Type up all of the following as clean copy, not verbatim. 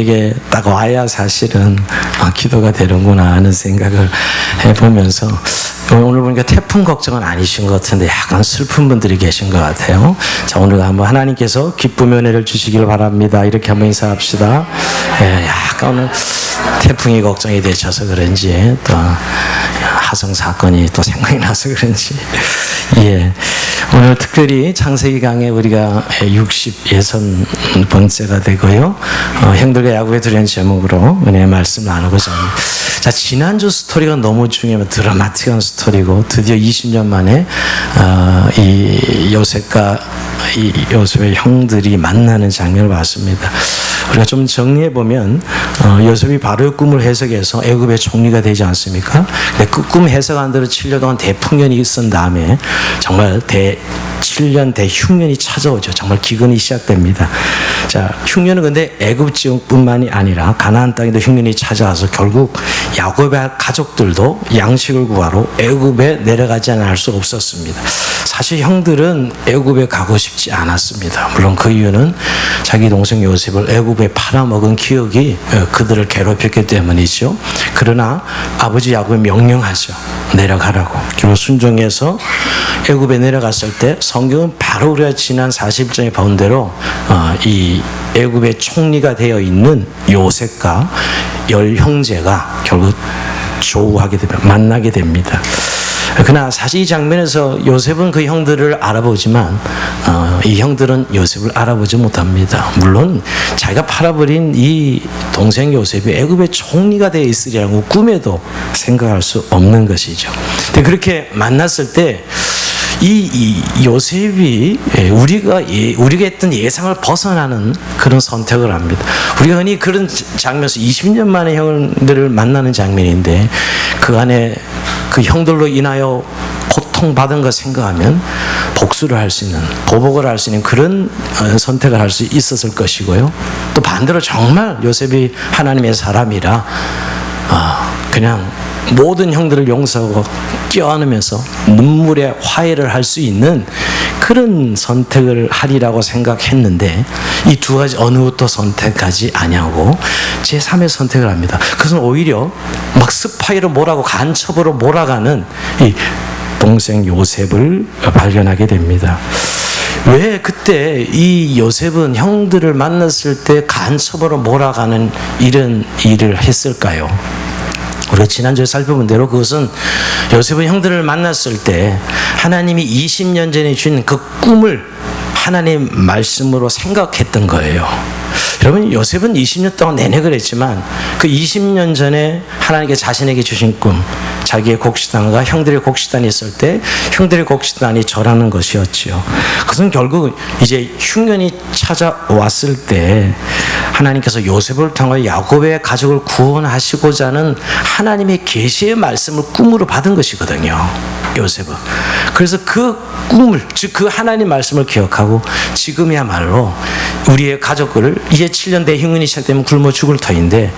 이게 딱 와야 사실은 기도가 되는구나 하는 생각을 해보면서 오늘 보니까 태풍 걱정은 아니신 것 같은데 약간 슬픈 분들이 계신 것 같아요. 자, 오늘 한번 하나님께서 기쁨의 은혜를 주시길 바랍니다. 이렇게 한번 인사합시다. 예, 약간 오늘 태풍이 걱정이 되셔서 그런지 또 하성 사건이 또 생각이 나서 그런지 예, 오늘 특별히 창세기 강의 우리가 60번째가 되고요. 형들과 야구에 드리는 제목으로 은혜의 말씀 나누고자 합니다. 자, 지난주 스토리가 너무 중요한 드라마틱한 스토리고 드디어 20년 만에 이 요셉과 이 요셉의 형들이 만나는 장면을 봤습니다. 우리가 좀 정리해 보면 요셉이 바로의 꿈을 해석해서 애굽의 총리가 되지 않습니까? 근데 그 꿈 해석한 대로 7년 동안 대풍년이 있은 다음에 정말 7년 대흉년이 찾아오죠. 정말 기근이 시작됩니다. 자, 흉년은 근데 애굽 지역뿐만이 아니라 가나안 땅에도 흉년이 찾아와서 결국 야곱의 가족들도 양식을 구하러 애굽에 내려가지 않을 수 없었습니다. 사실 형들은 애굽에 가고 싶지 않았습니다. 물론 그 이유는 자기 동생 요셉을 애굽에 팔아먹은 기억이 그들을 괴롭혔기 때문이죠. 그러나 아버지 야곱이 명령하죠. 내려가라고. 결국 순종해서 애굽에 내려갔을 때 성경은 바로 우리가 지난 40장에 본 대로 이 애굽의 총리가 되어 있는 요셉과 10형제가 결국 조우하게 됩니다. 만나게 됩니다. 그러나 사실 이 장면에서 요셉은 그 형들을 알아보지만 이 형들은 요셉을 알아보지 못합니다. 물론 자기가 팔아버린 이 동생 요셉이 애굽의 총리가 되어 있으리라고 꿈에도 생각할 수 없는 것이죠. 근데 그렇게 만났을 때 이 요셉이 우리가 했던 예상을 벗어나는 그런 선택을 합니다. 우리가 흔히 그런 장면에서 20년 만에 형들을 만나는 장면인데 그 안에 그 형들로 인하여 고통받은 거 생각하면 복수를 할 수 있는, 보복을 할 수 있는 그런 선택을 할 수 있었을 것이고요. 또 반대로 정말 요셉이 하나님의 사람이라 그냥 모든 형들을 용서하고 껴안으면서 눈물의 화해를 할 수 있는 그런 선택을 하리라고 생각했는데 이 두 가지 어느 것도 선택하지 아니하고 제3의 선택을 합니다. 그것은 오히려 막 스파이로 몰아가고 간첩으로 몰아가는 이 동생 요셉을 발견하게 됩니다. 왜 그때 이 요셉은 형들을 만났을 때 간첩으로 몰아가는 이런 일을 했을까요? 우리가 지난주에 살펴본 대로 그것은 요셉은 형들을 만났을 때 하나님이 20년 전에 주신 그 꿈을 하나님 말씀으로 생각했던 거예요. 여러분, 요셉은 20년 동안 내내 그랬지만 그 20년 전에 하나님께 자신에게 주신 꿈, 자기의 곡식단과 형들의 곡식단이 있을 때 형들의 곡식단이 절하는 것이었지요. 그것은 결국 이제 흉년이 찾아왔을 때 하나님께서 요셉을 통해 야곱의 가족을 구원하시고자 하는 하나님의 계시의 말씀을 꿈으로 받은 것이거든요. 요셉은. 그래서 그 꿈을, 즉 그 하나님 말씀을 기억하고 지금이야말로 우리의 가족을 이제 7년 대흉년이 시작되면 굶어 죽을 터인데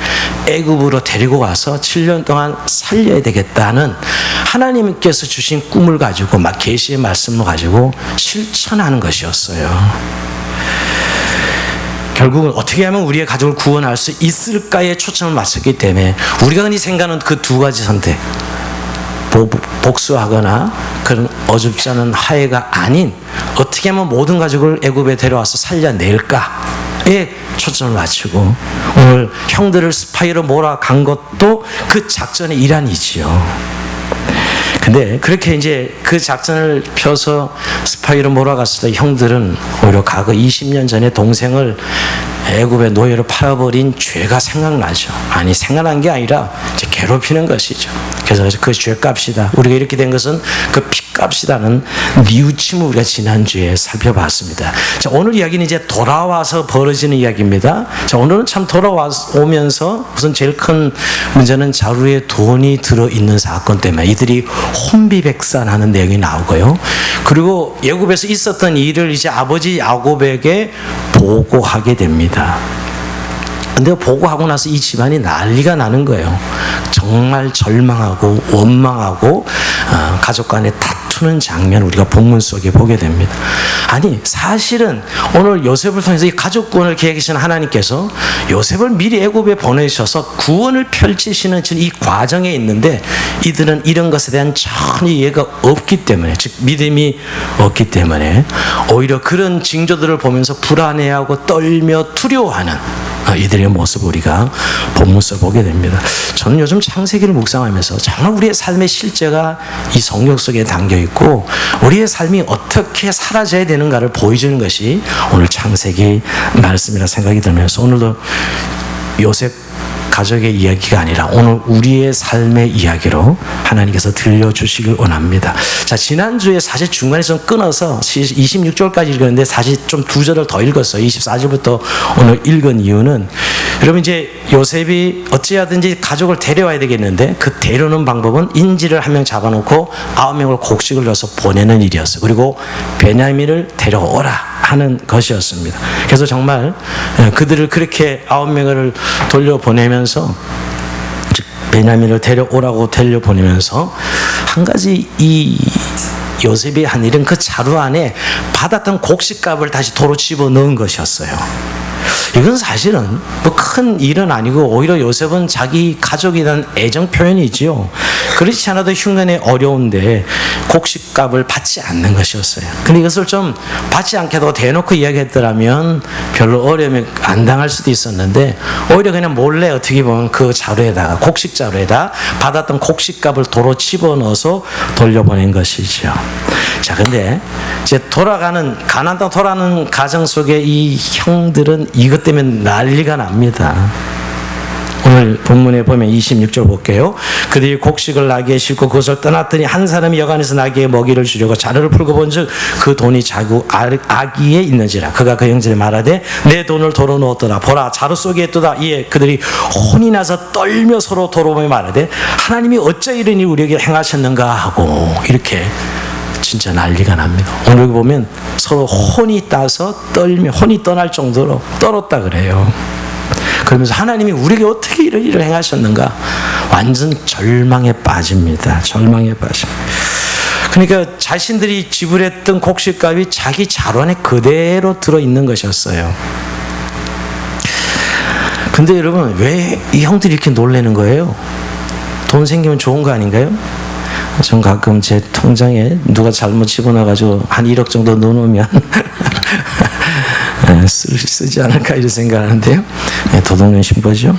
애굽으로 데리고 와서 7년 동안 살려야 되겠다는 하나님께서 주신 꿈을 가지고 막 계시의 말씀을 가지고 실천하는 것이었어요. 결국은 어떻게 하면 우리의 가족을 구원할 수 있을까에 초점을 맞췄기 때문에 우리가 흔히 생각하는 그 두 가지 선택, 복수하거나 그런 어줍지 않은 하해가 아닌 어떻게 하면 모든 가족을 애굽에 데려와서 살려낼까에 초점을 맞추고 오늘 형들을 스파이로 몰아간 것도 그 작전의 일환이지요. 근데 그렇게 이제 그 작전을 펴서 스파이로 몰아갔을 때 형들은 오히려 과거 20년 전에 동생을 애굽의 노예로 팔아버린 죄가 생각나죠. 아니, 생각난 게 아니라 이제 괴롭히는 것이죠. 그래서 그 죄값이다. 우리가 이렇게 된 것은 그 피값이라는 뉘우침을 우리가 지난주에 살펴봤습니다. 자, 오늘 이야기는 이제 돌아와서 벌어지는 이야기입니다. 자, 오늘은 참 돌아오면서 우선 제일 큰 문제는 자루에 돈이 들어있는 사건 때문에 이들이 혼비백산하는 내용이 나오고요. 그리고 애굽에서 있었던 일을 이제 아버지 야곱에게 보고하게 됩니다. 근데 보고하고 나서 이 집안이 난리가 나는 거예요. 정말 절망하고 원망하고 가족 간에 다툼 춤추는 장면 우리가 본문 속에 보게 됩니다. 아니 사실은 오늘 요셉을 통해서 이 가족구원을 계획하신 하나님께서 요셉을 미리 애굽에 보내셔서 구원을 펼치시는 이 과정에 있는데 이들은 이런 것에 대한 전혀 이해가 없기 때문에, 즉 믿음이 없기 때문에 오히려 그런 징조들을 보면서 불안해하고 떨며 두려워하는 이들의 모습을 우리가 본문에서 보게 됩니다. 저는 요즘 창세기를 묵상하면서 정말 우리의 삶의 실제가 이 성경 속에 담겨 있고 우리의 삶이 어떻게 살아져야 되는가를 보여주는 것이 오늘 창세기 말씀이라 생각이 들면서 오늘도 요셉 가족의 이야기가 아니라 오늘 우리의 삶의 이야기로 하나님께서 들려주시길 원합니다. 자, 지난주에 사실 중간에 좀 끊어서 26절까지 읽었는데 사실 좀 두 절을 더 읽었어요. 24절부터 오늘 읽은 이유는 여러분 이제 요셉이 어찌하든지 가족을 데려와야 되겠는데 그 데려오는 방법은 인질을 한 명 잡아놓고 9명을 곡식을 넣어서 보내는 일이었어요. 그리고 베냐민을 데려오라 하는 것이었습니다. 그래서 정말 그들을 그렇게 9명을 돌려보내면서 베냐민을 데려오라고 데려보내면서 한 가지 이 요셉이 한 일은 그 자루 안에 받았던 곡식값을 다시 도로 집어넣은 것이었어요. 이건 사실은 뭐 큰 일은 아니고 오히려 요셉은 자기 가족에 대한 애정 표현이지요. 그렇지 않아도 흉년에 어려운데 곡식값을 받지 않는 것이었어요. 근데 이것을 좀 받지 않게도 대놓고 이야기했더라면 별로 어려움이 안 당할 수도 있었는데 오히려 그냥 몰래 어떻게 보면 그 자루에다가 곡식 자루에다 받았던 곡식값을 도로 집어넣어서 돌려보낸 것이죠. 자, 근데 이제 돌아가는 가나안 땅 돌아가는 가정 속에 이 형들은 이것 때문에 난리가 납니다. 오늘 본문에 보면 26절 볼게요. 그들이 곡식을 나귀에 싣고 그것을 떠났더니 한 사람이 여간에서 나귀에 먹이를 주려고 자루를 풀고 본즉 그 돈이 자구 아기에 있는지라. 그가 그 형제를 말하되 내 돈을 도로 넣었더라. 보라 자루 속에 있도다. 이에 그들이 혼이 나서 떨며 서로 도로보며 말하되 하나님이 어찌 이런 일 우리에게 행하셨는가 하고 이렇게 진짜 난리가 납니다. 오늘 보면 서로 혼이 따서 떨며 혼이 떠날 정도로 떨었다 그래요. 그러면서 하나님이 우리에게 어떻게 이런 일을 행하셨는가 완전 절망에 빠집니다. 절망에 빠집니다. 그러니까 자신들이 지불했던 곡식값이 자기 자루 안에 그대로 들어있는 것이었어요. 근데 여러분 왜 이 형들이 이렇게 놀라는 거예요? 돈 생기면 좋은 거 아닌가요? 전 가끔 제 통장에 누가 잘못 집어넣어가지고 한 1억 정도 넣어놓으면 쓰지 않을까 이런 생각하는데요. 도둑년 신보죠.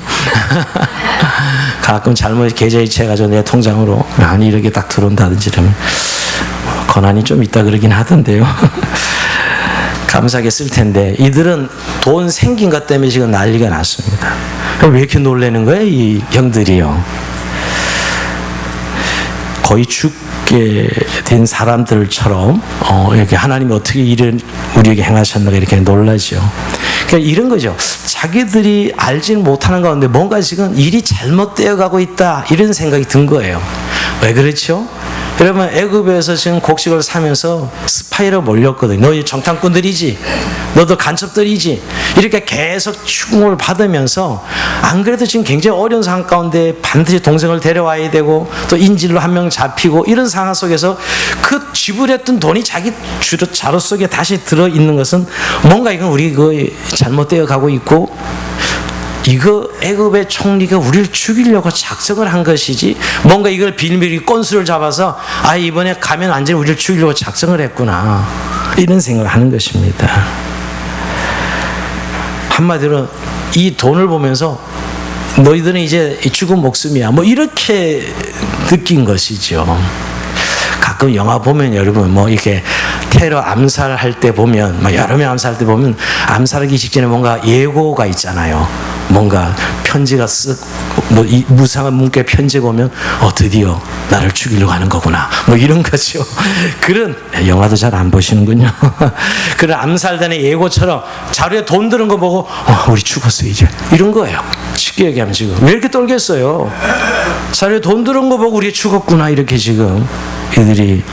가끔 잘못 계좌 이체해가지고 내 통장으로 한 1억이 딱 들어온다든지 이러면 권한이 좀 있다 그러긴 하던데요. 감사하게 쓸 텐데 이들은 돈 생긴 것 때문에 지금 난리가 났습니다. 왜 이렇게 놀라는 거예요 이 형들이요? 거의 죽게 된 사람들처럼 이렇게 하나님이 어떻게 일을 우리에게 행하셨는가 이렇게 놀라죠. 그러니까 이런 거죠. 자기들이 알지 못하는 가운데 뭔가 지금 일이 잘못되어 가고 있다 이런 생각이 든 거예요. 왜 그렇죠? 여러분 애굽에서 지금 곡식을 사면서 스파이로 몰렸거든요. 너희 정탐꾼들이지, 너도 간첩들이지, 이렇게 계속 추궁을 받으면서 안 그래도 지금 굉장히 어려운 상황 가운데 반드시 동생을 데려와야 되고 또 인질로 한 명 잡히고 이런 상황 속에서 그 지불했던 돈이 자기 자루 속에 다시 들어있는 것은 뭔가 이건 우리 그 잘못되어 가고 있고 이거 애굽의 총리가 우리를 죽이려고 작정을 한 것이지 뭔가 이걸 비밀이 건수를 잡아서 이번에 가면 완전히 우리를 죽이려고 작정을 했구나 이런 생각을 하는 것입니다. 한마디로 이 돈을 보면서 너희들은 이제 죽은 목숨이야 뭐 이렇게 느낀 것이죠. 가끔 영화 보면 여러분 뭐 이렇게 테러 암살할 때 보면 여러 명 암살할 때 보면 암살하기 직전에 뭔가 예고가 있잖아요. 뭔가 편지가 뭐 무상한 문구의 편지가 오면 드디어 나를 죽이려고 하는 거구나 뭐 이런 거죠. 그런 영화도 잘 안 보시는군요. 그런 암살단의 예고처럼 자루에 돈 드는 거 보고 우리 죽었어 이제 이런 거예요. 쉽게 얘기하면 지금 왜 이렇게 떨겠어요? 자루에 돈 드는 거 보고 우리 죽었구나 이렇게 지금 이들이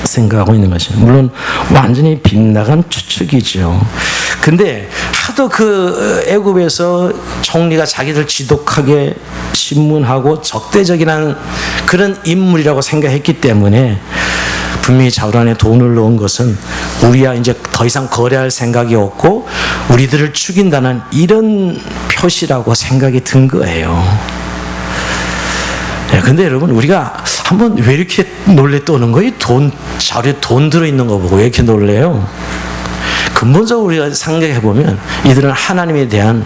생각하고 있는 것이 물론 완전히 빗나간 추측이죠. 근데 하도 그 애굽에서 총리가 자기들 지독하게 신문하고 적대적인 그런 인물이라고 생각했기 때문에 분명히 자우란에 돈을 넣은 것은 우리야 이제 더 이상 거래할 생각이 없고 우리들을 죽인다는 이런 표시라고 생각이 든 거예요. 근데 여러분, 우리가 한번 왜 이렇게 놀래 떠는 거예요? 자루에 돈 들어있는 거 보고 왜 이렇게 놀래요? 근본적으로 우리가 생각해보면 이들은 하나님에 대한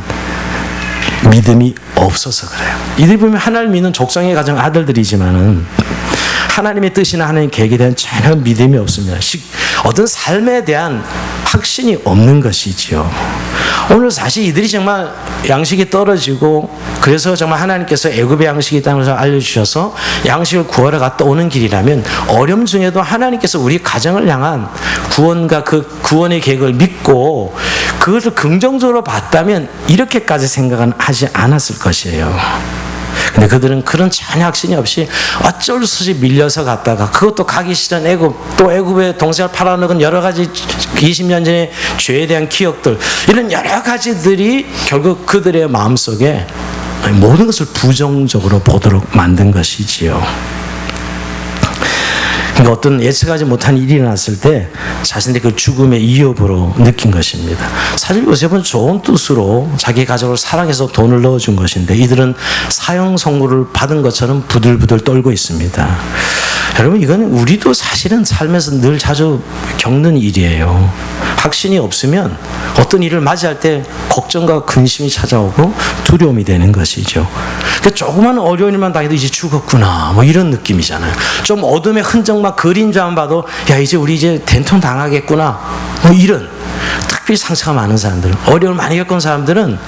믿음이 없어서 그래요. 이들이 보면 하나님 믿는 족장의 가정 아들들이지만은 하나님의 뜻이나 하나님의 계획에 대한 전혀 믿음이 없습니다. 어떤 삶에 대한 확신이 없는 것이지요. 오늘 사실 이들이 정말 양식이 떨어지고 그래서 정말 하나님께서 애굽의 양식이 있다는 것을 알려주셔서 양식을 구하러 갔다 오는 길이라면 어려움 중에도 하나님께서 우리 가정을 향한 구원과 그 구원의 계획을 믿고 그것을 긍정적으로 봤다면 이렇게까지 생각은 하지 않았을 것이에요. 근데 그들은 그런 전혀 확신이 없이 어쩔 수 없이 밀려서 갔다가 그것도 가기 싫은 애굽, 또 애굽의 동생을 팔아먹은 여러 가지 20년 전의 죄에 대한 기억들, 이런 여러 가지들이 결국 그들의 마음속에 모든 것을 부정적으로 보도록 만든 것이지요. 그러니까 어떤 예측하지 못한 일이 일어났을 때 자신의 그 죽음의 위협으로 느낀 것입니다. 사실 요셉은 좋은 뜻으로 자기 가족을 사랑해서 돈을 넣어준 것인데 이들은 사형 선고를 받은 것처럼 부들부들 떨고 있습니다. 여러분, 이건 우리도 사실은 삶에서 늘 자주 겪는 일이에요. 확신이 없으면 어떤 일을 맞이할 때 걱정과 근심이 찾아오고 두려움이 되는 것이죠. 그러니까 조그만 어려운 일만 당해도 이제 죽었구나, 뭐 이런 느낌이잖아요. 좀 어둠의 흔적만 그림자만 봐도 야, 이제 우리 이제 된통 당하겠구나, 뭐 이런. 특별히 상처가 많은 사람들은, 어려움을 많이 겪은 사람들은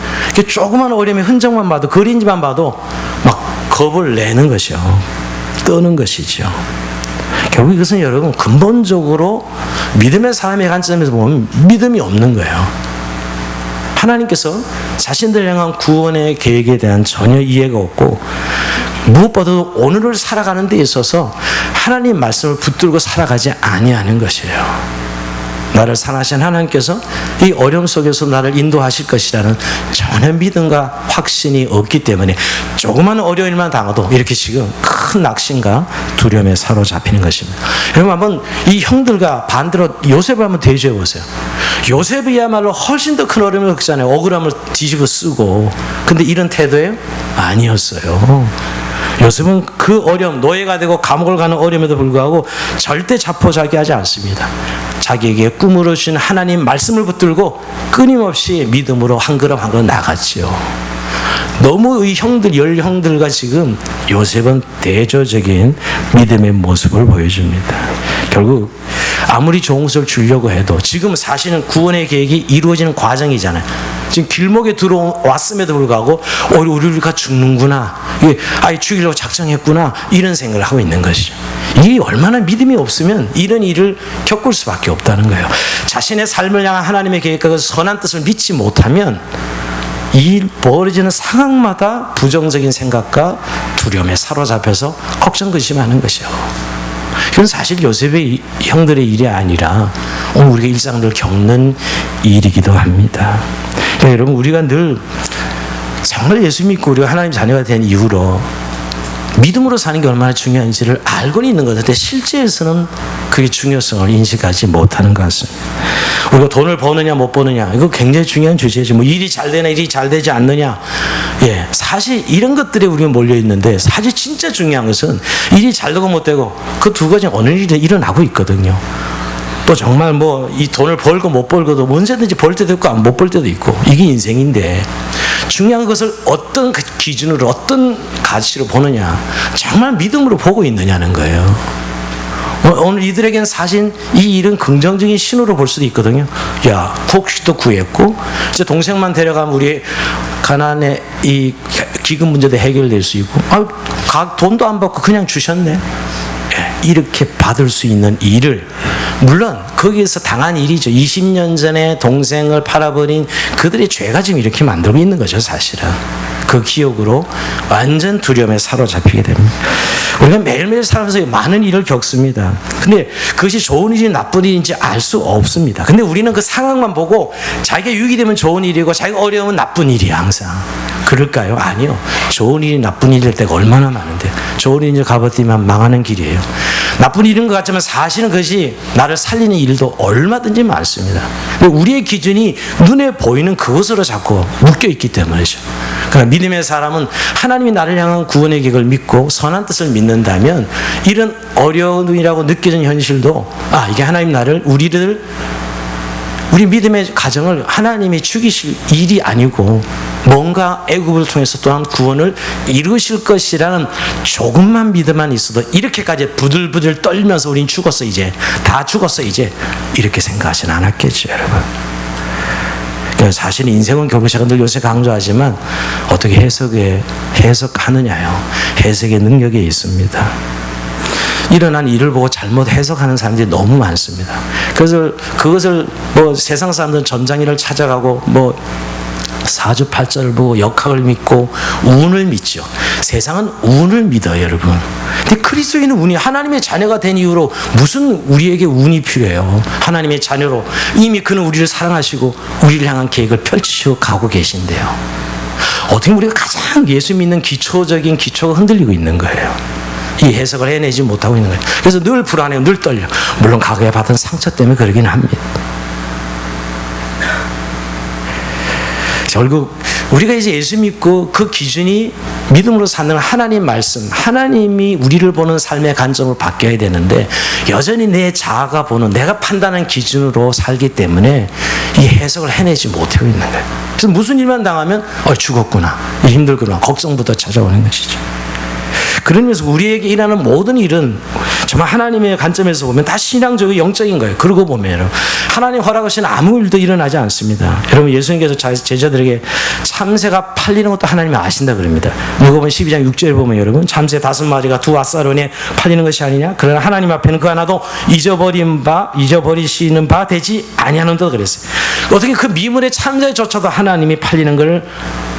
조그만 어려움의 흔적만 봐도, 그림자만 봐도 막 겁을 내는 것이요, 떠는 것이죠. 결국 이것은 여러분 근본적으로 믿음의 사람의 관점에서 보면 믿음이 없는 거예요. 하나님께서 자신들 향한 구원의 계획에 대한 전혀 이해가 없고 무엇보다도 오늘을 살아가는 데 있어서 하나님 말씀을 붙들고 살아가지 아니하는 것이에요. 나를 사랑하신 하나님께서 이 어려움 속에서 나를 인도하실 것이라는 전혀 믿음과 확신이 없기 때문에 조그만 어려운 일만 당해도 이렇게 지금 큰 낙심과 두려움에 사로잡히는 것입니다. 여러분, 한번 이 형들과 반대로 요셉을 한번 대조해 보세요. 요셉이야말로 훨씬 더 큰 어려움을 겪잖아요. 억울함을 뒤집어 쓰고. 근데 이런 태도예요? 아니었어요. 요셉은 그 어려움, 노예가 되고 감옥을 가는 어려움에도 불구하고 절대 자포자기하지 않습니다. 자기에게 꿈으로 주신 하나님 말씀을 붙들고 끊임없이 믿음으로 한 걸음 한 걸음 나갔지요. 너무 이 형들, 열 형들과 지금 요셉은 대조적인 믿음의 모습을 보여줍니다. 결국 아무리 좋은 것을 주려고 해도 지금 사실은 구원의 계획이 이루어지는 과정이잖아요. 지금 길목에 들어왔음에도 불구하고 우리가 죽는구나, 아예 죽이려고 작정했구나, 이런 생각을 하고 있는 것이죠. 이 얼마나 믿음이 없으면 이런 일을 겪을 수밖에 없다는 거예요. 자신의 삶을 향한 하나님의 계획과 그 선한 뜻을 믿지 못하면 이 벌어지는 상황마다 부정적인 생각과 두려움에 사로잡혀서 걱정 근심하는 것이요. 이건 사실 요셉의 형들의 일이 아니라 오늘 우리가 일상을 겪는 일이기도 합니다. 그러니까 여러분, 우리가 늘 정말 예수 믿고 우리가 하나님 자녀가 된 이후로 믿음으로 사는 게 얼마나 중요한지를 알고는 있는 것 같은데 실제에서는 그게 중요성을 인식하지 못하는 것 같습니다. 우리가 돈을 버느냐 못 버느냐, 이거 굉장히 중요한 주제죠. 뭐 일이 잘 되나 일이 잘 되지 않느냐, 사실 이런 것들에 우리가 몰려 있는데 사실 진짜 중요한 것은 일이 잘 되고 못 되고 그 두 가지 어느 일이 일어나고 있거든요. 또 정말 뭐 이 돈을 벌고 못 벌고도 언제든지 벌 때도 있고 못 벌 때도 있고, 이게 인생인데 중요한 것을 어떤 기준으로 어떤 가치로 보느냐, 정말 믿음으로 보고 있느냐는 거예요. 오늘 이들에게는 사실 이 일은 긍정적인 신호로 볼 수도 있거든요. 야, 곡식도 구했고 이제 동생만 데려가면 우리 가나안의 이 기금 문제도 해결될 수 있고, 돈도 안 받고 그냥 주셨네. 이렇게 받을 수 있는 일을, 물론 거기에서 당한 일이죠. 20년 전에 동생을 팔아버린 그들의 죄가 지금 이렇게 만들고 있는 거죠, 사실은. 그 그 기억으로 완전 두려움에 사로잡히게 됩니다. 우리가 매일매일 살면서 많은 일을 겪습니다. 근데 그것이 좋은 일인지 나쁜 일인지 알 수 없습니다. 근데 우리는 그 상황만 보고 자기가 유익이 되면 좋은 일이고 자기가 어려우면 나쁜 일이야 항상. 그럴까요? 아니요. 좋은 일이 나쁜 일일 때가 얼마나 많은데, 좋은 일이 가버리면 망하는 길이에요. 나쁜 일인 것 같지만 사실은 그것이 나를 살리는 일도 얼마든지 많습니다. 우리의 기준이 눈에 보이는 그것으로 자꾸 묶여있기 때문이죠. 그러나 믿음의 사람은 하나님이 나를 향한 구원의 계획을 믿고 선한 뜻을 믿는다면 이런 어려운 일이라고 느껴지는 현실도 이게 하나님 나를 우리 믿음의 가정을 하나님이 죽이실 일이 아니고 뭔가 애굽을 통해서 또한 구원을 이루실 것이라는 조금만 믿음만 있어도 이렇게까지 부들부들 떨면서 우린 죽었어 이제 다 죽었어 이제 이렇게 생각하진 않았겠죠 여러분. 그러니까 사실 인생은 결국 제가 늘 요새 강조하지만 어떻게 해석하느냐요. 해석의 능력이 있습니다. 일어난 일을 보고 잘못 해석하는 사람들이 너무 많습니다. 그래서 그것을 세상 사람들은 전장일을 찾아가고 사주팔자를 보고 역학을 믿고 운을 믿죠. 세상은 운을 믿어요 여러분. 근데 그리스도인은 운이 하나님의 자녀가 된 이후로 무슨 우리에게 운이 필요해요. 하나님의 자녀로 이미 그는 우리를 사랑하시고 우리를 향한 계획을 펼치시고 가고 계신데요. 어떻게 우리가 가장 예수 믿는 기초적인 기초가 흔들리고 있는 거예요. 이 해석을 해내지 못하고 있는 거예요. 그래서 늘 불안해요. 늘 떨려. 물론 과거에 받은 상처 때문에 그러긴 합니다. 결국 우리가 이제 예수 믿고 그 기준이 믿음으로 사는 하나님 말씀, 하나님이 우리를 보는 삶의 관점으로 바뀌어야 되는데 여전히 내 자아가 보는 내가 판단하는 기준으로 살기 때문에 이 해석을 해내지 못하고 있는 거예요. 그래서 무슨 일만 당하면 죽었구나, 힘들구나, 걱정부터 찾아오는 것이죠. 그러면서 우리에게 일하는 모든 일은 정말 하나님의 관점에서 보면 다 신앙적이고 영적인 거예요. 그러고 보면 하나님 허락하신 아무 일도 일어나지 않습니다. 여러분 예수님께서 제자들에게 참새가 팔리는 것도 하나님이 아신다 그럽니다. 누가복음 12장 6절에 보면 여러분 참새 5마리가 2앗사론에 팔리는 것이 아니냐. 그러나 하나님 앞에는 그 하나도 잊어버리시는 바 되지 아니하는다 그랬어요. 어떻게 그 미물의 참새조차도 하나님이 팔리는 걸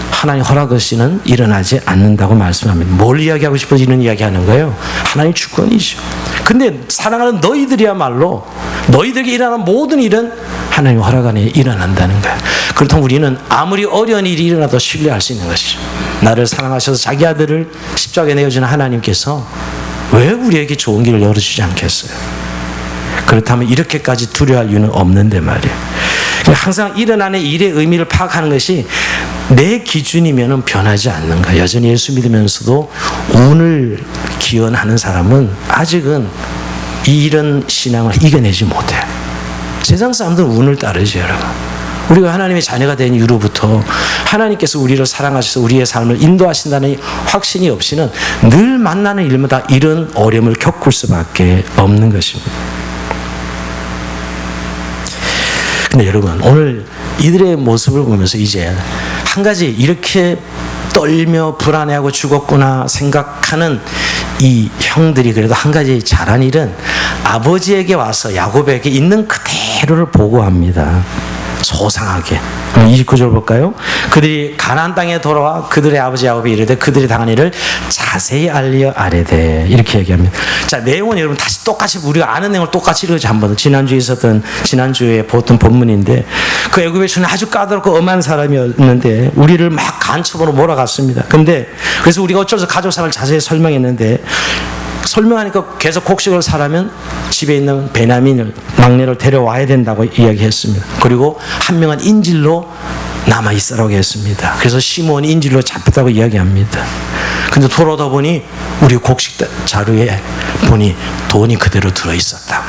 하나님 허락하시는 일어나지 않는다고 말씀합니다. 뭘 이야기하고 싶어서 이런 이야기하는 거예요? 하나님 주권이죠. 근데 사랑하는 너희들이야말로 너희들에게 일어나는 모든 일은 하나님 허락 안에 일어난다는 거예요. 그렇다면 우리는 아무리 어려운 일이 일어나도 신뢰할 수 있는 것이죠. 나를 사랑하셔서 자기 아들을 십자가에 내어주는 하나님께서 왜 우리에게 좋은 길을 열어주지 않겠어요? 그렇다면 이렇게까지 두려워할 이유는 없는데 말이에요. 항상 일어나는 일의 의미를 파악하는 것이 내 기준이면 변하지 않는 거야. 여전히 예수 믿으면서도 운을 기원하는 사람은 아직은 이런 신앙을 이겨내지 못해요. 세상 사람들은 운을 따르죠 여러분. 우리가 하나님의 자녀가 된 이후로부터 하나님께서 우리를 사랑하셔서 우리의 삶을 인도하신다는 확신이 없이는 늘 만나는 일마다 이런 어려움을 겪을 수밖에 없는 것입니다. 근데 여러분 오늘 이들의 모습을 보면서 이제 한 가지 이렇게 떨며 불안해하고 죽었구나 생각하는 이 형들이 그래도 한 가지 잘한 일은 아버지에게 와서 야곱에게 있는 그대로를 보고합니다. 소상하게. 29절 볼까요? 그들이 가나안 땅에 돌아와 그들의 아버지 야곱이 이르되 그들이 당한 일을 자세히 알려 아뢰되 이렇게 얘기합니다. 자, 내용은 여러분 다시 똑같이 우리가 아는 내용을 똑같이 읽어서 한번 지난주에 보던 본문인데 그 애굽의 주는 아주 까다롭고 엄한 사람이었는데 우리를 막 간첩으로 몰아갔습니다. 근데 그래서 우리가 어쩔 수 없어 가족 생활을 자세히 설명했는데 설명하니까 계속 곡식을 사려면 집에 있는 베냐민을 막내를 데려와야 된다고 이야기했습니다. 그리고 한 명은 인질로 남아 있으라고 했습니다. 그래서 시몬이 인질로 잡혔다고 이야기합니다. 근데 돌아오다 보니 우리 곡식 자루에 보니 돈이 그대로 들어 있었다고.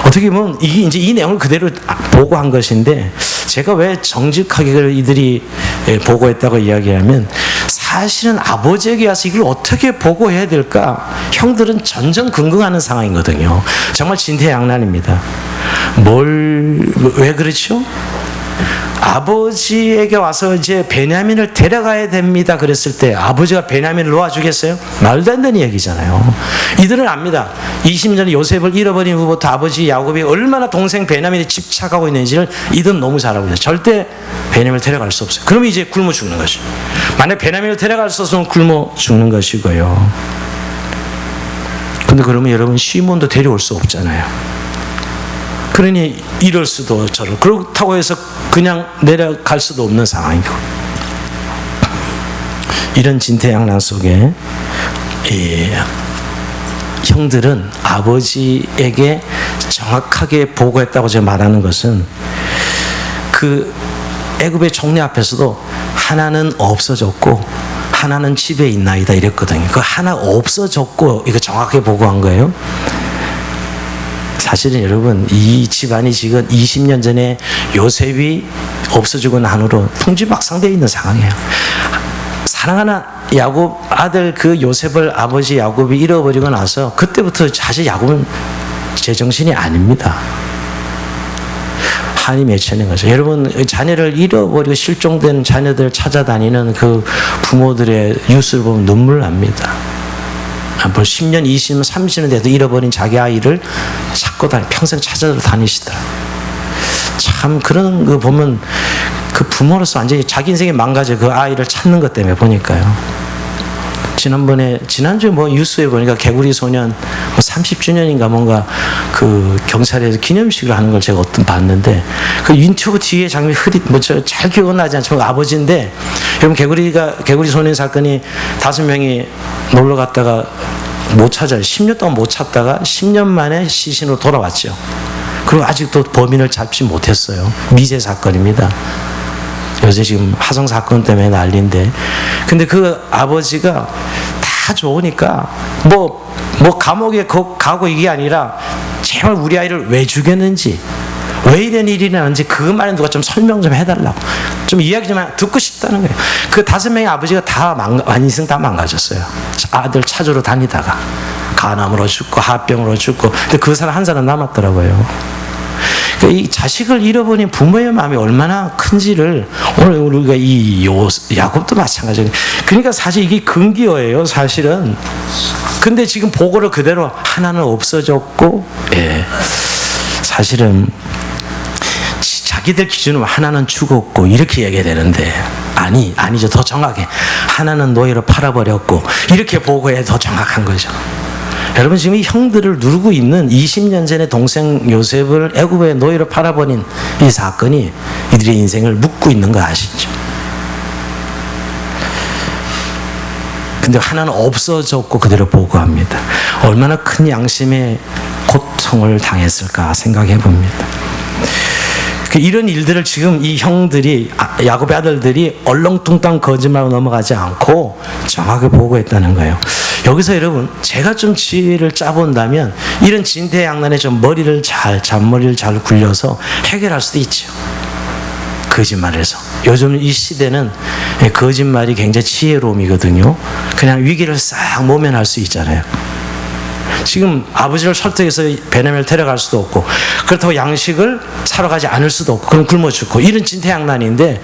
어떻게 보면 이게 이제 이 내용을 그대로 보고한 것인데 제가 왜 정직하게 이들이 보고했다고 이야기하면 사실은 아버지에게 와서 이걸 어떻게 보고해야 될까? 형들은 전전긍긍하는 상황이거든요. 정말 진퇴양난입니다. 왜 그렇죠? 아버지에게 와서 이제 베냐민을 데려가야 됩니다 그랬을 때 아버지가 베냐민을 놓아주겠어요? 말도 안 되는 얘기잖아요. 이들은 압니다. 20년 전에 요셉을 잃어버린 후부터 아버지 야곱이 얼마나 동생 베냐민에 집착하고 있는지를 이들은 너무 잘 알고 있어요. 절대 베냐민을 데려갈 수 없어요. 그러면 이제 굶어 죽는 것이죠. 만약 베냐민을 데려갈 수 없으면 굶어 죽는 것이고요. 근데 그러면 여러분 시몬도 데려올 수 없잖아요. 그러니 이럴 수도 저럴, 그렇다고 해서 그냥 내려갈 수도 없는 상황이고, 이런 진퇴양난 속에 형들은 아버지에게 정확하게 보고했다고 제가 말하는 것은 그 애굽의 총리 앞에서도 하나는 없어졌고 하나는 집에 있나이다 이랬거든요. 그 하나 없어졌고 이거 정확하게 보고한 거예요. 사실은 여러분 이 집안이 지금 20년 전에 요셉이 없어지고 난 후로 풍지박상되어 있는 상황이에요. 사랑하는 야곱 아들 그 요셉을 아버지 야곱이 잃어버리고 나서 그때부터 사실 야곱은 제정신이 아닙니다. 한이 맺혀있는 거죠. 여러분 자녀를 잃어버리고 실종된 자녀들 찾아다니는 그 부모들의 뉴스를 보면 눈물 납니다. 뭐 10년, 20년, 30년 돼도 잃어버린 자기 아이를 찾고 평생 찾아다니시더라. 참 그런 거 보면 그 부모로서 완전히 자기 인생이 망가져. 그 아이를 찾는 것 때문에 보니까요. 지난주에 뭐 뉴스에 보니까 개구리 소년 30주년인가 뭔가 그 경찰에서 기념식을 하는 걸 제가 봤는데 그 유튜브 뒤에 장면이 잘 기억은 나지 않지만 아버지인데 여러분 개구리 소년 사건이 5명이 놀러 갔다가 못 찾아요. 10년 동안 못 찾다가 10년 만에 시신으로 돌아왔죠. 그리고 아직도 범인을 잡지 못했어요. 미제 사건입니다. 요새 지금 화성 사건 때문에 난리인데, 근데 그 아버지가 다 좋으니까 뭐 감옥에 가고 이게 아니라 제발 우리 아이를 왜 죽였는지, 왜 이런 일이 나는지 그것만에 누가 좀 설명 좀 해달라고, 좀 이야기 좀 듣고 싶다는 거예요. 그 5명의 아버지가 다 인생 다 망가졌어요. 아들 찾으러 다니다가 간암으로 죽고 합병으로 죽고, 근데 그 사람 한 사람 남았더라고요. 이 자식을 잃어버린 부모의 마음이 얼마나 큰지를 오늘 우리가 야곱도 마찬가지예요. 그러니까 사실 이게 근기어예요, 사실은. 근데 지금 보고를 그대로 하나는 없어졌고, 사실은 자기들 기준으로 하나는 죽었고 이렇게 얘기해야 되는데 아니죠. 더 정확해. 하나는 노예로 팔아버렸고 이렇게 보고해야 더 정확한 거죠. 여러분 지금 이 형들을 누르고 있는 20년 전에 동생 요셉을 애굽의 노예로 팔아버린 이 사건이 이들의 인생을 묶고 있는 거 아시죠? 근데 하나는 없어졌고 그대로 보고합니다. 얼마나 큰 양심의 고통을 당했을까 생각해 봅니다. 이런 일들을 지금 이 형들이, 야곱의 아들들이 얼렁뚱땅 거짓말로 넘어가지 않고 정확하게 보고했다는 거예요. 여기서 여러분 제가 좀 지혜를 짜본다면 이런 진퇴양난에 좀 잔머리를 잘 굴려서 해결할 수도 있죠. 거짓말에서. 요즘 이 시대는 거짓말이 굉장히 지혜로움이거든요. 그냥 위기를 싹 모면할 수 있잖아요. 지금 아버지를 설득해서 베냐민을 데려갈 수도 없고, 그렇다고 양식을 사러 가지 않을 수도 없고, 그럼 굶어 죽고, 이런 진퇴양난인데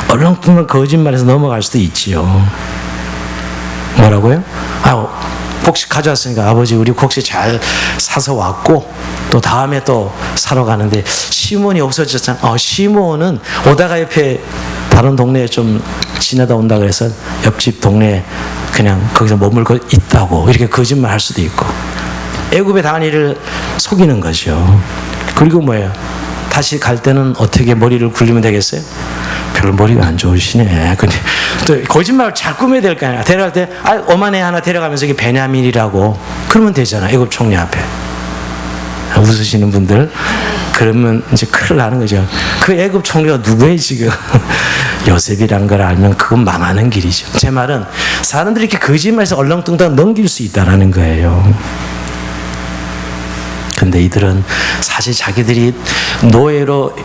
얼렁뚱땅 거짓말에서 넘어갈 수도 있지요. 뭐라고요? 곡식 가져왔으니까 아버지 우리 곡식 잘 사서 왔고 또 다음에 또 사러 가는데 시몬이 없어졌잖아. 시몬은 오다가 옆에 다른 동네에 좀 지나다 온다 그래서 옆집 동네에 그냥 거기서 머물고 있다고 이렇게 거짓말 할 수도 있고, 애굽에 당한 일을 속이는 거죠. 그리고 뭐예요? 다시 갈 때는 어떻게 머리를 굴리면 되겠어요? 별 머리가 안 좋으시네. 근데 또 거짓말을 잘 꾸며야 될 거 아니야. 데려갈 때 어머니 하나 데려가면서 이게 베냐민이라고 그러면 되잖아. 애굽 총리 앞에. 웃으시는 분들, 그러면 이제 큰일 나는 거죠. 그 애굽 총리가 누구예요 지금? 요셉이란 걸 알면 그건 망하는 길이죠. 제 말은 사람들이 이렇게 거짓말해서 얼렁뚱땅 넘길 수 있다라는 거예요. 근데 이들은 사실 자기들이 노예로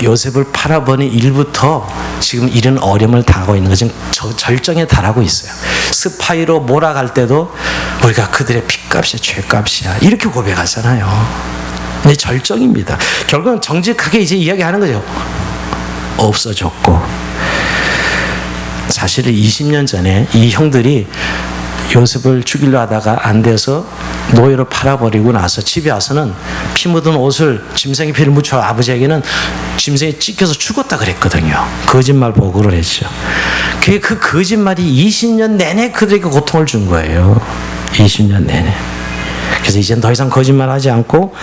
요셉을 팔아버린 일부터 지금 이런 어려움을 당하고 있는 것은 절정에 달하고 있어요. 스파이로 몰아갈 때도 우리가 그들의 핏값이야, 죄값이야 이렇게 고백하잖아요. 근데 절정입니다. 결국은 정직하게 이제 이야기하는 거죠. 없어졌고, 사실은 20년 전에 이 형들이 요셉을 죽이려 하다가 안 돼서 노예로 팔아버리고 나서 집에 와서는 피 묻은 옷을 짐승의 피를 묻혀 아버지에게는 짐승에 찢겨서 죽었다 그랬거든요. 거짓말 보고를 했죠. 그 거짓말이 20년 내내 그들에게 고통을 준 거예요. 20년 내내. 그래서 이제는 더 이상 거짓말하지 않고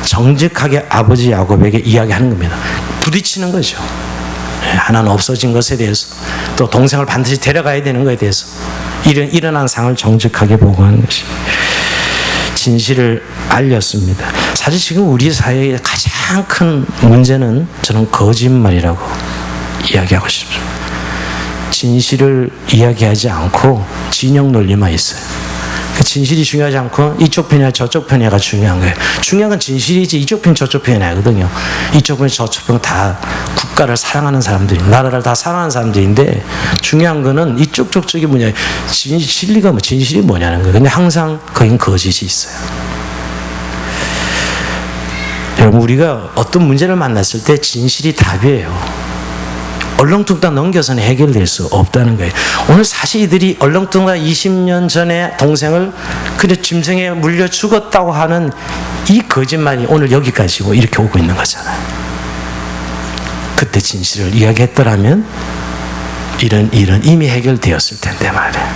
정직하게 아버지 야곱에게 이야기하는 겁니다. 부딪히는 거죠. 하나는 없어진 것에 대해서, 또 동생을 반드시 데려가야 되는 것에 대해서 일어난 상을 정직하게 보고하는 것이 진실을 알렸습니다. 사실 지금 우리 사회의 가장 큰 문제는 저는 거짓말이라고 이야기하고 싶습니다. 진실을 이야기하지 않고 진영 논리만 있어요. 그 진실이 중요하지 않고 이쪽 편이야 저쪽 편이야가 중요한 거예요. 중요한 건 진실이지 이쪽 편 저쪽 편이 아니거든요. 이쪽 편 저쪽 편 다 국가를 사랑하는 사람들이, 나라를 다 사랑하는 사람들인데, 중요한 거는 이쪽 저쪽이 뭐냐, 진리가 뭐 진실이 뭐냐는 거예요. 근데 항상 거긴 거짓이 있어요. 여러분, 우리가 어떤 문제를 만났을 때 진실이 답이에요. 얼렁뚱땅 넘겨서는 해결될 수 없다는 거예요. 오늘 사실 이들이 얼렁뚱땅 20년 전에 동생을 그래 짐승에 물려 죽었다고 하는 이 거짓말이 오늘 여기까지 이렇게 오고 있는 거잖아요. 그때 진실을 이야기했더라면 이런 일은 이미 해결되었을 텐데 말이에요.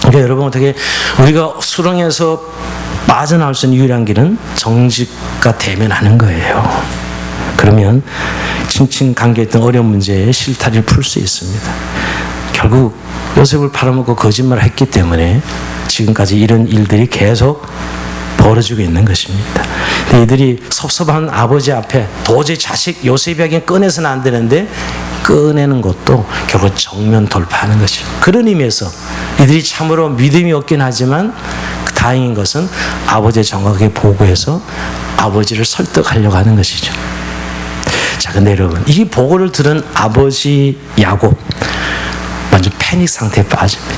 그러니까 여러분, 어떻게 우리가 수렁에서 빠져나올 수 있는 유일한 길은 정직과 대면하는 거예요. 그러면 친친 관계했던 어려운 문제에 실타리를 풀 수 있습니다. 결국 요셉을 팔아먹고 거짓말을 했기 때문에 지금까지 이런 일들이 계속 벌어지고 있는 것입니다. 이들이 섭섭한 아버지 앞에 도저히 자식 요셉에게 꺼내서는 안 되는데 꺼내는 것도 결국 정면 돌파하는 것이죠. 그런 의미에서 이들이 참으로 믿음이 없긴 하지만 다행인 것은 아버지의 정확하게 보고해서 아버지를 설득하려고 하는 것이죠. 자, 근데 여러분, 이 보고를 들은 아버지 야곱 완전 패닉 상태에 빠집니다.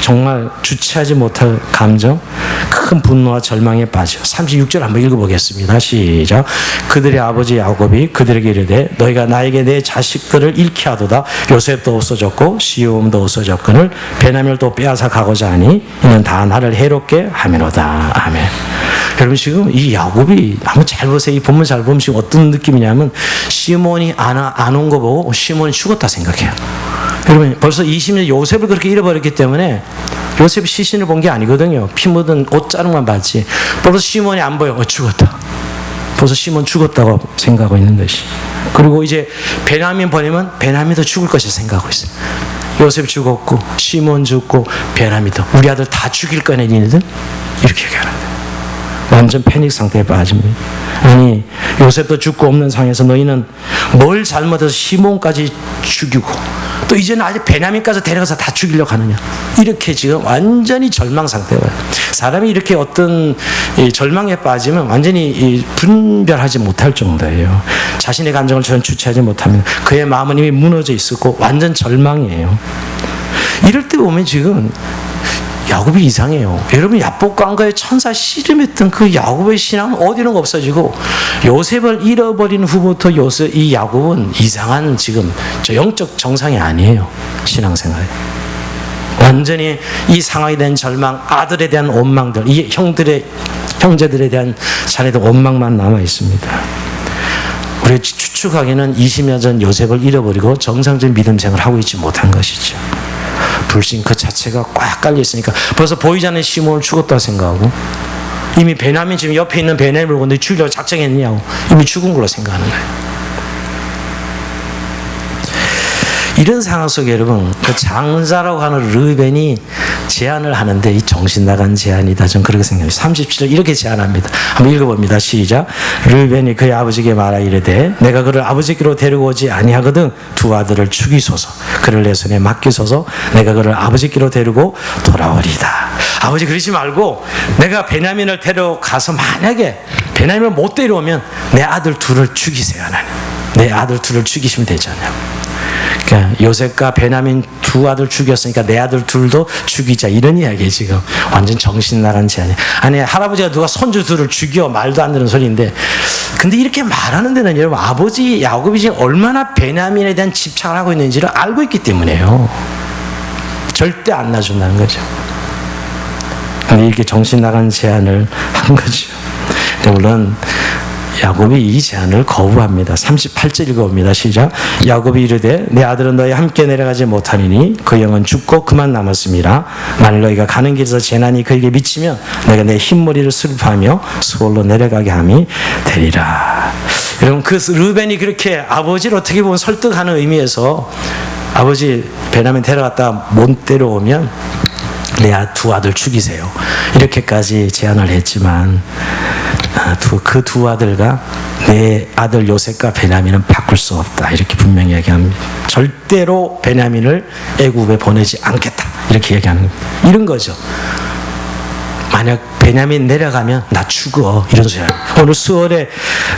정말 주체하지 못할 감정, 큰 분노와 절망에 빠져. 36절 한번 읽어보겠습니다. 시작. 그들의 아버지 야곱이 그들에게 이르되 너희가 나에게 내 자식들을 잃게 하도다. 요셉도 없어졌고 시므온도 없어졌거늘 베냐민도 빼앗아 가고자 하니 이는 다 나를 해롭게 하미로다. 아멘. 여러분, 지금 이 야곱이 한번 잘 보세요. 이 본문 잘 보면 지금 어떤 느낌이냐면 시몬이 안 온 거 보고 시몬이 죽었다 생각해요. 여러분, 벌써 20년 요셉을 그렇게 잃어버렸기 때문에 요셉이 시신을 본 게 아니거든요. 피 묻은 옷자락만 봤지. 벌써 시몬이 안 보여. 죽었다. 벌써 시몬 죽었다고 생각하고 있는 것이. 그리고 이제 베냐민 보내면 베냐민도 죽을 것이 생각하고 있어요. 요셉 죽었고 시몬 죽고 베냐민도 우리 아들 다 죽일 거네 니네들? 이렇게 얘기하는 거예요. 완전 패닉 상태에 빠집니다. 아니, 요셉도 죽고 없는 상황에서 너희는 뭘 잘못해서 시몬까지 죽이고 또 이제는 아직 베냐민까지 데려가서 다 죽이려고 하느냐. 이렇게 지금 완전히 절망 상태예요. 사람이 이렇게 어떤 절망에 빠지면 완전히 분별하지 못할 정도예요. 자신의 감정을 전혀 주체하지 못하면 그의 마음은 이미 무너져 있었고 완전 절망이에요. 이럴 때 보면 지금 야곱이 이상해요. 여러분, 야복강가의 천사 씨름했던 그 야곱의 신앙은 어디론가 없어지고 요셉을 잃어버린 후부터 이 야곱은 이상한 지금 저 영적 정상이 아니에요. 신앙생활에 완전히 이 상황에 대한 절망, 아들에 대한 원망들, 이 형제들에 대한 자네들 원망만 남아 있습니다. 우리가 추측하기에는 20년 전 요셉을 잃어버리고 정상적인 믿음 생활을 하고 있지 못한 것이죠. 불신 그 자체가 꽉 깔려 있으니까 벌써 보이지 않는 시몬을 죽었다고 생각하고 이미 베냐민 지금 옆에 있는 베냐민을 보는데 죽이려고 작정했느냐고 이미 죽은 걸로 생각하는 거예요. 이런 상황 속에 여러분, 그 장자라고 하는 르벤이 제안을 하는데 이 정신 나간 제안이다. 저는 그렇게 생각합니다. 37절 이렇게 제안합니다. 한번 읽어봅니다. 시작. 르벤이 그의 아버지에게 말하 이르되 내가 그를 아버지께로 데리고 오지 아니하거든 두 아들을 죽이소서. 그를 내 손에 맡기소서. 내가 그를 아버지께로 데리고 돌아오리이다. 아버지, 그러지 말고 내가 베냐민을 데려가서 만약에 베냐민을 못 데려오면 내 아들 둘을 죽이세요. 하나님, 내 아들 둘을 죽이시면 되잖아요. 그러니까 요셉과 베냐민 두 아들 죽였으니까 내 아들 둘도 죽이자, 이런 이야기예요. 지금 완전 정신 나간 제안이에요. 아니, 할아버지가 누가 손주 둘을 죽여, 말도 안 되는 소리인데 근데 이렇게 말하는 데는 여러분 아버지 야곱이 지금 얼마나 베냐민에 대한 집착을 하고 있는지를 알고 있기 때문에요. 절대 안 놔준다는 거죠. 근데 이렇게 정신 나간 제안을 한 거죠. 물론 야곱이 이 제안을 거부합니다. 38절 읽어봅니다. 시작. 야곱이 이르되 내 아들은 너희 함께 내려가지 못하니니 그 영은 죽고 그만 남았습니다. 만일 너희가 가는 길에서 재난이 그에게 미치면 내가 내 흰머리를 슬퍼하며 수월로 내려가게 함이 되리라. 여러분 그 르벤이 그렇게 아버지를 어떻게 보면 설득하는 의미에서 아버지 베냐민 데려갔다 못 데려오면 내 두 아들 죽이세요. 이렇게까지 제안을 했지만 그 두 아들과 내 아들 요셉과 베냐민은 바꿀 수 없다. 이렇게 분명히 얘기합니다. 절대로 베냐민을 애굽에 보내지 않겠다. 이렇게 얘기하는 겁니다. 이런 거죠. 만약 베냐민 내려가면 나 죽어. 이런 소리야. 오늘 수월에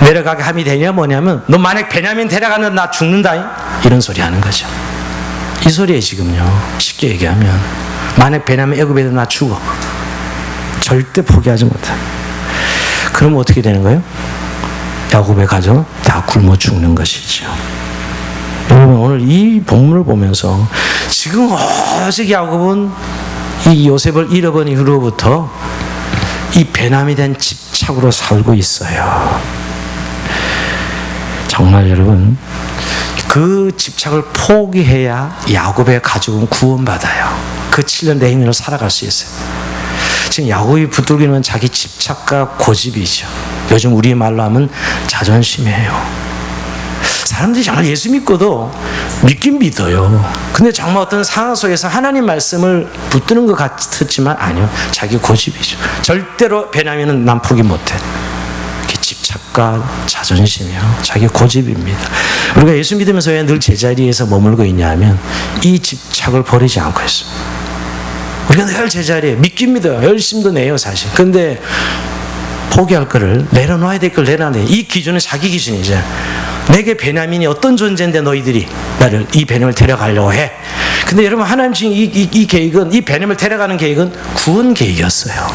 내려가게 함이 되냐 뭐냐면 너 만약 베냐민 데려가면 나 죽는다. 이런 소리 하는 거죠. 이 소리에 지금요. 쉽게 얘기하면 만약 베냐민 애굽에서 나 죽어. 절대 포기하지 못해. 그러면 어떻게 되는 거예요? 야곱의 가정은 다 굶어 죽는 것이죠. 여러분 오늘 이 본문을 보면서 지금 오직 야곱은 이 요셉을 잃어버린 이후로부터 이 베냐민에 대한 집착으로 살고 있어요. 정말 여러분 그 집착을 포기해야 야곱의 가족은 구원받아요. 그 7년 내 힘으로 살아갈 수 있어요. 지금 야곱이 붙들기는 자기 집착과 고집이죠. 요즘 우리 말로 하면 자존심이에요. 사람들이 정말 예수 믿고도 믿긴 믿어요. 근데 정말 어떤 상황 속에서 하나님 말씀을 붙드는 것 같았지만 아니요. 자기 고집이죠. 절대로 베냐민은 난 포기 못해. 집착과 자존심이요. 자기 고집입니다. 우리가 예수 믿으면서 왜 늘 제자리에서 머물고 있냐 하면 이 집착을 버리지 않고 있습니다. 우리가 늘 제자리에 믿긴 믿어요. 열심도 내요 사실. 근데 포기할 거를 내려놔야 될 걸 내려놔야 돼. 이 기준은 자기 기준이죠. 내게 베냐민이 어떤 존재인데 너희들이 나를 이 베냐민을 데려가려고 해. 근데 여러분 하나님 지금 이 계획은 이 베냐민을 데려가는 계획은 구원 계획이었어요.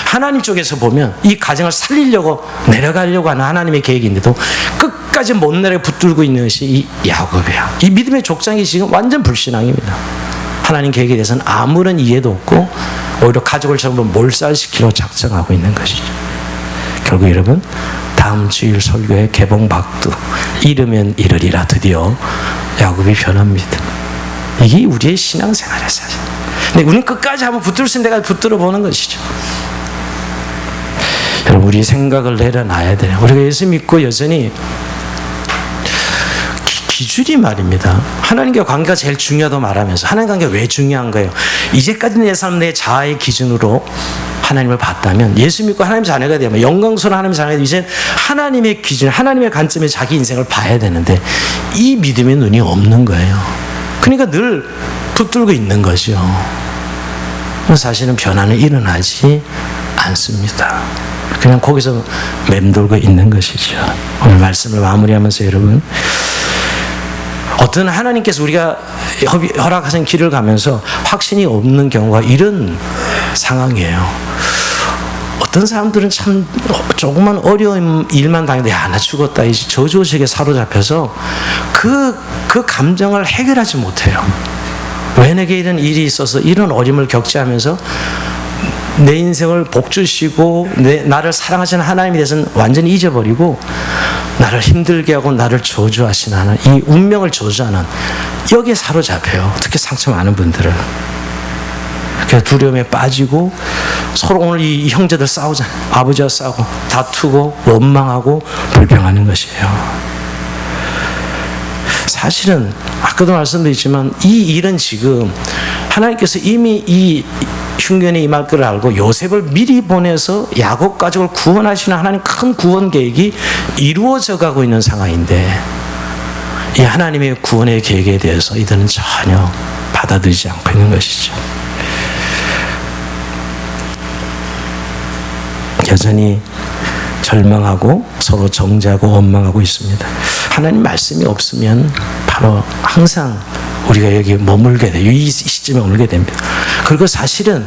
하나님 쪽에서 보면 이 가정을 살리려고 내려가려고 하는 하나님의 계획인데도 끝까지 못 내려 붙들고 있는 것이 이 야곱이야. 이 믿음의 족장이 지금 완전 불신앙입니다. 하나님 계획에 대해서는 아무런 이해도 없고 오히려 가족을 전부 몰살시키려고 작정하고 있는 것이죠. 결국 여러분 다음 주일 설교의 개봉박두 이르면 이르리라 드디어 야곱이 변합니다. 이게 우리의 신앙생활이에요 사실. 근데 우리는 끝까지 한번 붙들 수 있는 데가 붙들어 보는 것이죠. 여러분 우리 생각을 내려놔야 돼요. 우리가 예수 믿고 여전히 기준이 말입니다. 하나님과 관계가 제일 중요하다고 말하면서 하나님 관계가 왜 중요한 거예요? 이제까지 내 삶 내 자아의 기준으로 하나님을 봤다면 예수 믿고 하나님 자녀가 되면 영광스러운 하나님 자녀가 되면 이제 하나님의 기준, 하나님의 관점에 자기 인생을 봐야 되는데 이 믿음의 눈이 없는 거예요. 그러니까 늘 붙들고 있는 거죠. 사실은 변화는 일어나지 않습니다. 그냥 거기서 맴돌고 있는 것이죠. 오늘 말씀을 마무리하면서 여러분 어떤 하나님께서 우리가 허락하신 길을 가면서 확신이 없는 경우가 이런 상황이에요. 어떤 사람들은 참 조금만 어려운 일만 당해도 야 나 죽었다 이 저주의식에 사로잡혀서 그 감정을 해결하지 못해요. 왜 내게 이런 일이 있어서 이런 어림을 겪지 하면서 내 인생을 복주시고 나를 사랑하시는 하나님에 대해서는 완전히 잊어버리고 나를 힘들게 하고 나를 저주하시는 하나님, 이 운명을 저주하는 여기에 사로잡혀요. 특히 상처 많은 분들은. 그래서 두려움에 빠지고 서로 오늘 이 형제들 싸우잖아요. 아버지와 싸우고 다투고 원망하고 불평하는 것이에요. 사실은 아까도 말씀드렸지만 이 일은 지금 하나님께서 이미 이 흉년에 임할 것을 알고 요셉을 미리 보내서 야곱 가족을 구원하시는 하나님 큰 구원 계획이 이루어져 가고 있는 상황인데 이 하나님의 구원의 계획에 대해서 이들은 전혀 받아들이지 않고 있는 것이죠. 여전히 절망하고 서로 정죄하고 원망하고 있습니다. 하나님 말씀이 없으면 바로 항상 우리가 여기 머물게 돼요. 이 시점에 머물게 됩니다. 그리고 사실은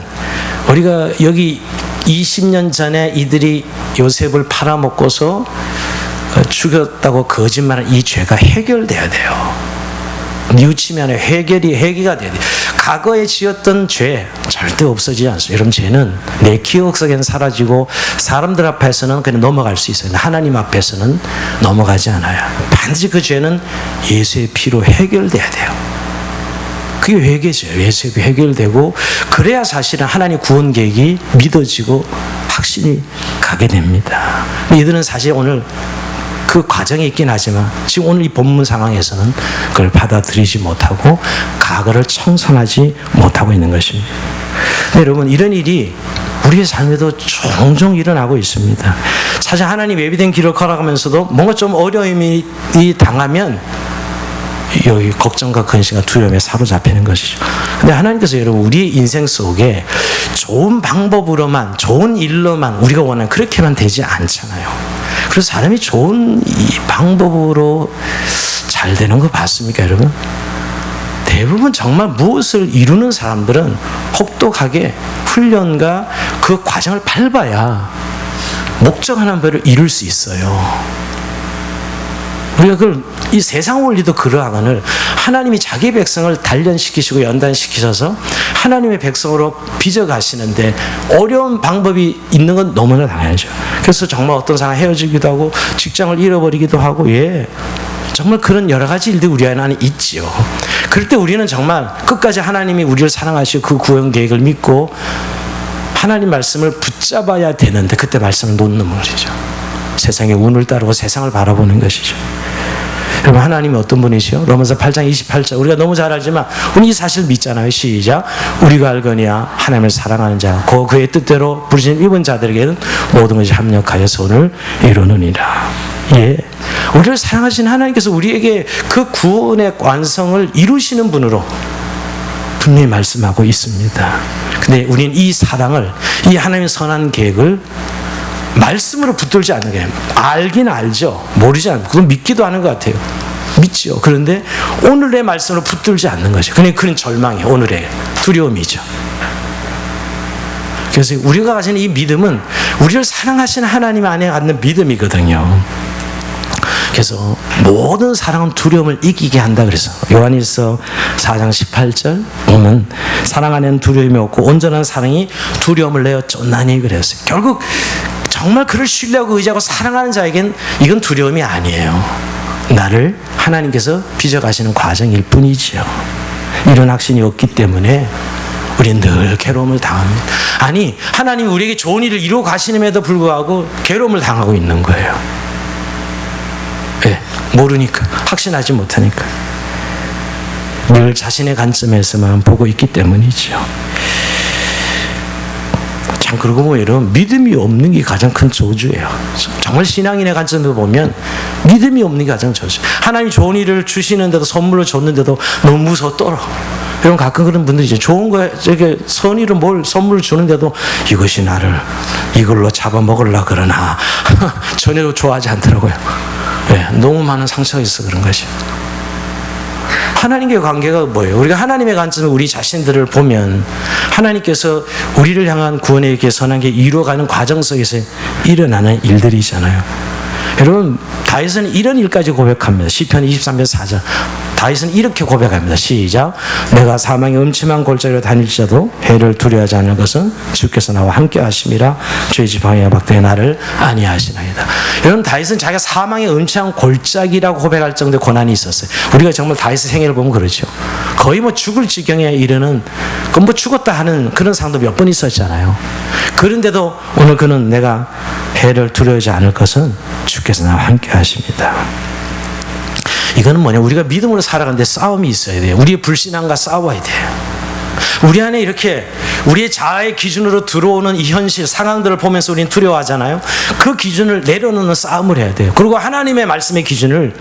우리가 여기 20년 전에 이들이 요셉을 팔아먹고서 죽였다고 거짓말한 이 죄가 해결돼야 돼요. 뉘우치면 회개가 돼야 돼요. 과거에 지었던 죄 절대 없어지지 않습니다. 여러분, 죄는 내 기억 속에는 사라지고 사람들 앞에서는 그냥 넘어갈 수 있어요. 하나님 앞에서는 넘어가지 않아요. 반드시 그 죄는 예수의 피로 해결돼야 돼요. 그게 회개죠. 예수의 피 해결되고, 그래야 사실은 하나님 구원 계획이 믿어지고 확신이 가게 됩니다. 이들은 사실 오늘 그 과정이 있긴 하지만 지금 오늘 이 본문 상황에서는 그걸 받아들이지 못하고 과거를 청산하지 못하고 있는 것입니다. 여러분, 이런 일이 우리의 삶에도 종종 일어나고 있습니다. 사실 하나님 예비된 길을 걸어가면서도 뭔가 좀 어려움이 당하면 여기 걱정과 근심과 두려움에 사로잡히는 것이죠. 근데 하나님께서 여러분, 우리의 인생 속에 좋은 방법으로만, 좋은 일로만 우리가 원하는 그렇게만 되지 않잖아요. 그래서 사람이 좋은 이 방법으로 잘 되는 거 봤습니까, 여러분? 대부분 정말 무엇을 이루는 사람들은 혹독하게 훈련과 그 과정을 밟아야 목적하는 바를 이룰 수 있어요. 우리가 그걸, 이 세상 원리도 그러하거늘 하나님이 자기 백성을 단련시키시고 연단시키셔서 하나님의 백성으로 빚어가시는데 어려운 방법이 있는 건 너무나 당연하죠. 그래서 정말 어떤 사람 헤어지기도 하고 직장을 잃어버리기도 하고, 정말 그런 여러 가지 일들이 우리 안에 있지요. 그럴 때 우리는 정말 끝까지 하나님이 우리를 사랑하시고 그 구원 계획을 믿고 하나님 말씀을 붙잡아야 되는데, 그때 말씀을 놓는 것이죠. 세상의 운을 따르고 세상을 바라보는 것이죠. 여러분, 하나님이 어떤 분이시요? 로마서 8장 28절, 우리가 너무 잘 알지만 우리 이 사실 믿잖아요. 시작. 우리가 알거니와 하나님을 사랑하는 자, 그의 뜻대로 부르신 입은 자들에게는 모든 것이 합력하여 선을 이루느니라. 우리를 사랑하신 하나님께서 우리에게 그 구원의 완성을 이루시는 분으로 분명히 말씀하고 있습니다. 근데 우리는 이 사랑을, 이 하나님의 선한 계획을 말씀으로 붙들지 않는 게, 알긴 알죠. 모르지 않고, 그건 믿기도 하는 것 같아요. 믿죠. 그런데 오늘의 말씀으로 붙들지 않는 거죠. 그런 절망이 오늘의 두려움이죠. 그래서 우리가 가지는 이 믿음은 우리를 사랑하시는 하나님 안에 갖는 믿음이거든요. 그래서 모든 사랑은 두려움을 이기게 한다 그래서 요한일서 4장 18절 보면 사랑 안에는 두려움이 없고 온전한 사랑이 두려움을 내어 쫓나니 그랬어요. 결국 정말 그를 신뢰하고 의지하고 사랑하는 자에겐 이건 두려움이 아니에요. 나를 하나님께서 빚어가시는 과정일 뿐이지요. 이런 확신이 없기 때문에 우리는 늘 괴로움을 당합니다. 아니, 하나님이 우리에게 좋은 일을 이루어 가시는에도 불구하고 괴로움을 당하고 있는 거예요. 모르니까, 확신하지 못하니까, 늘 자신의 관점에서만 보고 있기 때문이죠. 참, 그러고 보면 여러분, 믿음이 없는 게 가장 큰 저주예요. 정말 신앙인의 관점에서 보면 믿음이 없는 게 가장 저주. 하나님이 좋은 일을 주시는데도, 선물로 줬는데도 너무 무서워 떨어. 여러분, 가끔 그런 분들이 이제 좋은 거에 저게 선의로 뭘 선물을 주는데도 이것이 나를 이걸로 잡아먹으려고 그러나 전혀 좋아하지 않더라고요. 너무 많은 상처가 있어 그런 것이. 하나님과의 관계가 뭐예요? 우리가 하나님의 관점으로 우리 자신들을 보면 하나님께서 우리를 향한 구원의 이렇게 선한 게 이루어가는 과정 속에서 일어나는 일들이잖아요. 여러분, 다윗은 이런 일까지 고백합니다. 시편 23편 4절. 다윗은 이렇게 고백합니다. 시작. 내가 사망의 음침한 골짜기로 다닐지라도 해를 두려워하지 않을 것은 주께서 나와 함께 하심이라. 주의 지팡이와 박대에 나를 안위하시나이다. 여러분, 다윗은 자기가 사망의 음침한 골짜기라고 고백할 정도의 고난이 있었어요. 우리가 정말 다윗의 생애를 보면 그렇죠. 거의 뭐 죽을 지경에 이르는, 그 뭐 죽었다 하는 그런 상도 몇 번 있었잖아요. 그런데도 오늘 그는 내가 해를 두려워하지 않을 것은 주께서 나와 함께 하십니다. 이거는 뭐냐? 우리가 믿음으로 살아가는데 싸움이 있어야 돼요. 우리의 불신앙과 싸워야 돼요. 우리 안에 이렇게 우리의 자아의 기준으로 들어오는 이 현실 상황들을 보면서 우리는 두려워하잖아요. 그 기준을 내려놓는 싸움을 해야 돼요. 그리고 하나님의 말씀의 기준을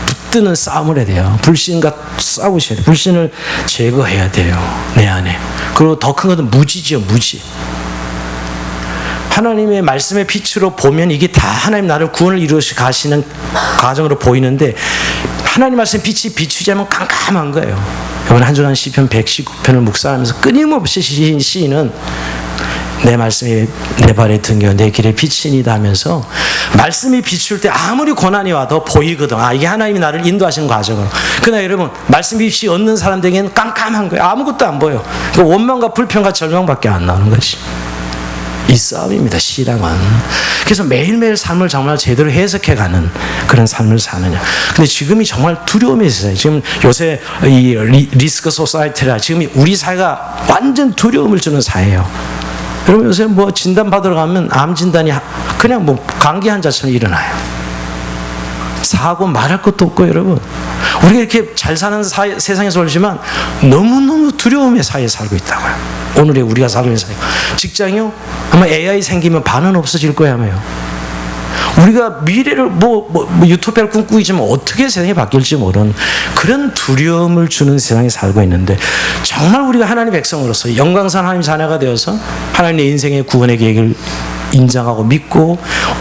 붙드는 싸움을 해야 돼요. 불신과 싸우셔야 돼요. 불신을 제거해야 돼요, 내 안에. 그리고 더 큰 것은 무지죠, 무지. 하나님의 말씀의 빛으로 보면 이게 다 하나님 나를 구원을 이루시 가시는 과정으로 보이는데, 하나님 말씀의 빛이 비추지 않으면 깜깜한 거예요. 이번 한 주간 시편 119편을 묵상하면서 끊임없이 시인은 내 말씀이 내 발에 등겨 내 길에 빛이니다 하면서 말씀이 비출 때 아무리 고난이 와도 보이거든. 아, 이게 하나님이 나를 인도하시는 과정으로. 그러나 여러분, 말씀 빛이 없는 사람들에게는 깜깜한 거예요. 아무것도 안 보여. 그 원망과 불평과 절망밖에 안 나오는 것이. 이 싸움입니다, 신앙은. 그래서 매일매일 삶을 정말 제대로 해석해가는 그런 삶을 사느냐. 근데 지금이 정말 두려움이 있어요. 지금 요새 이 리스크 소사이티라 지금 우리 사회가 완전 두려움을 주는 사회예요. 여러분 요새 뭐 진단 받으러 가면 암 진단이 그냥 뭐 감기 환자처럼 일어나요. 사고 말할 것도 없고 여러분. 우리가 이렇게 잘 사는 세상에서 살지만 너무너무 두려움의 사회에 살고 있다고요. 오늘의 우리가 살고 있는 사회. 직장이요? 아마 AI 생기면 반은 없어질 거야 아마요. 우리가 미래를 유토피아를 꿈꾸고 있지만 어떻게 세상이 바뀔지 모르는 그런 두려움을 주는 세상에 살고 있는데, 정말 우리가 하나님의 백성으로서 영광스러운 하나님 자녀가 되어서 하나님의 인생의 구원의 계획을 인정하고 믿고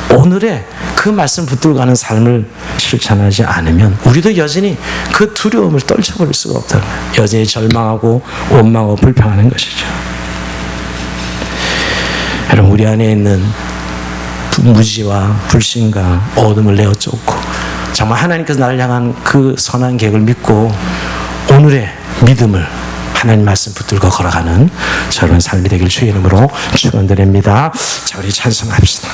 오늘의 그 말씀 붙들고 가는 삶을 실천하지 않으면 우리도 여전히 그 두려움을 떨쳐버릴 수가 없다는 거예요. 여전히 절망하고 원망하고 불평하는 것이죠. 여러분, 우리 안에 있는 무지와 불신과 어둠을 내어 쫓고 정말 하나님께서 나를 향한 그 선한 계획을 믿고 오늘의 믿음을 하나님 말씀 붙들고 걸어가는 저런 삶이 되길 주의 이름으로 축원드립니다. 자, 우리 찬송합시다.